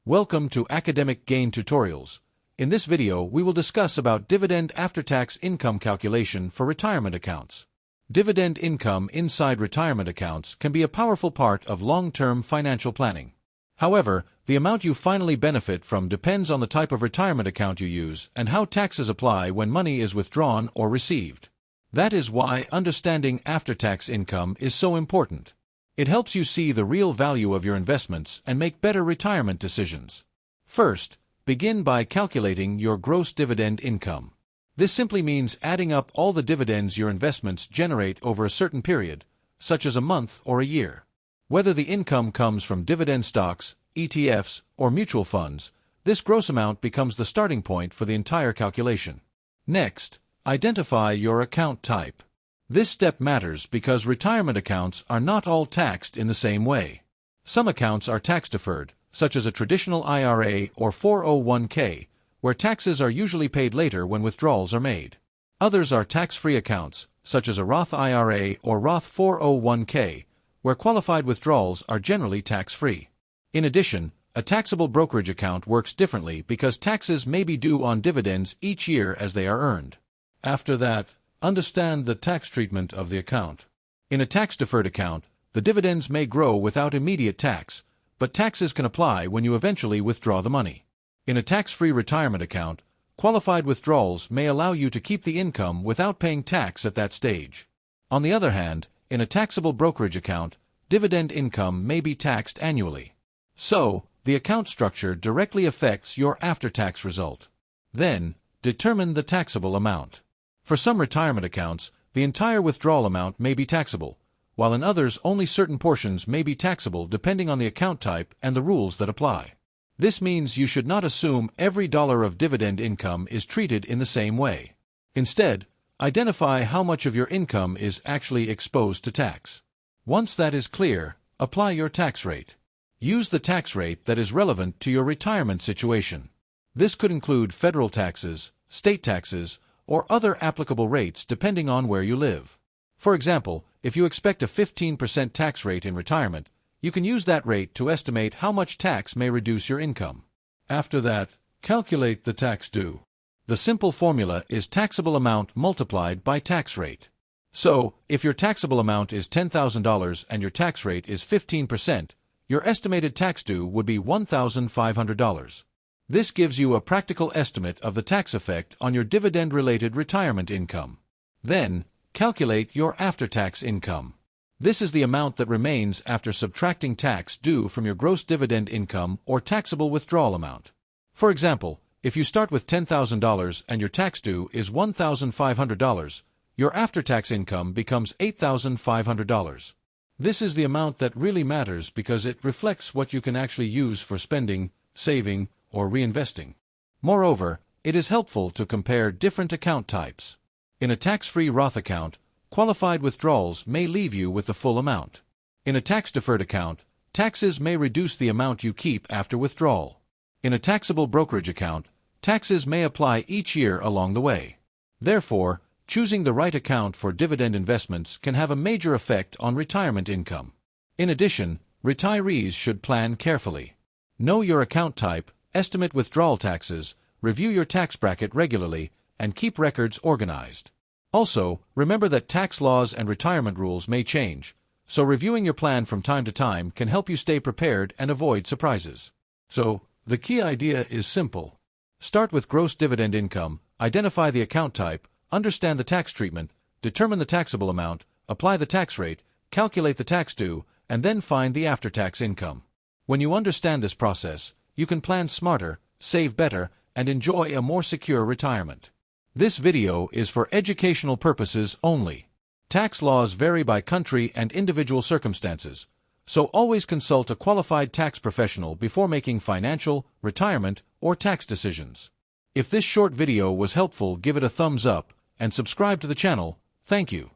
Welcome to Academic Gain Tutorials. In this video, we will discuss about dividend after-tax income calculation for retirement accounts. Dividend income inside retirement accounts can be a powerful part of long-term financial planning. However, the amount you finally benefit from depends on the type of retirement account you use and how taxes apply when money is withdrawn or received. That is why understanding after-tax income is so important. It helps you see the real value of your investments and make better retirement decisions. First, begin by calculating your gross dividend income. This simply means adding up all the dividends your investments generate over a certain period, such as a month or a year. Whether the income comes from dividend stocks, ETFs, or mutual funds, this gross amount becomes the starting point for the entire calculation. Next, identify your account type. This step matters because retirement accounts are not all taxed in the same way. Some accounts are tax-deferred, such as a traditional IRA or 401k, where taxes are usually paid later when withdrawals are made. Others are tax-free accounts, such as a Roth IRA or Roth 401k, where qualified withdrawals are generally tax-free. In addition, a taxable brokerage account works differently because taxes may be due on dividends each year as they are earned. After that, understand the tax treatment of the account. In a tax-deferred account, the dividends may grow without immediate tax, but taxes can apply when you eventually withdraw the money. In a tax-free retirement account, qualified withdrawals may allow you to keep the income without paying tax at that stage. On the other hand, in a taxable brokerage account, dividend income may be taxed annually. So, the account structure directly affects your after-tax result. Then, determine the taxable amount. For some retirement accounts, the entire withdrawal amount may be taxable, while in others only certain portions may be taxable depending on the account type and the rules that apply. This means you should not assume every dollar of dividend income is treated in the same way. Instead, identify how much of your income is actually exposed to tax. Once that is clear, apply your tax rate. Use the tax rate that is relevant to your retirement situation. This could include federal taxes, state taxes, or other applicable rates depending on where you live. For example, if you expect a 15% tax rate in retirement, you can use that rate to estimate how much tax may reduce your income. After that, calculate the tax due. The simple formula is taxable amount multiplied by tax rate. So, if your taxable amount is $10,000 and your tax rate is 15%, your estimated tax due would be $1,500. This gives you a practical estimate of the tax effect on your dividend-related retirement income. Then, calculate your after-tax income. This is the amount that remains after subtracting tax due from your gross dividend income or taxable withdrawal amount. For example, if you start with $10,000 and your tax due is $1,500, your after-tax income becomes $8,500. This is the amount that really matters because it reflects what you can actually use for spending, saving, or reinvesting. Moreover, it is helpful to compare different account types. In a tax-free Roth account, qualified withdrawals may leave you with the full amount. In a tax-deferred account, taxes may reduce the amount you keep after withdrawal. In a taxable brokerage account, taxes may apply each year along the way. Therefore, choosing the right account for dividend investments can have a major effect on retirement income. In addition, retirees should plan carefully. Know your account type, estimate withdrawal taxes, review your tax bracket regularly, and keep records organized. Also, remember that tax laws and retirement rules may change, so reviewing your plan from time to time can help you stay prepared and avoid surprises. So, the key idea is simple. Start with gross dividend income, identify the account type, understand the tax treatment, determine the taxable amount, apply the tax rate, calculate the tax due, and then find the after-tax income. When you understand this process, you can plan smarter, save better, and enjoy a more secure retirement. This video is for educational purposes only. Tax laws vary by country and individual circumstances, so always consult a qualified tax professional before making financial, retirement, or tax decisions. If this short video was helpful, give it a thumbs up and subscribe to the channel. Thank you.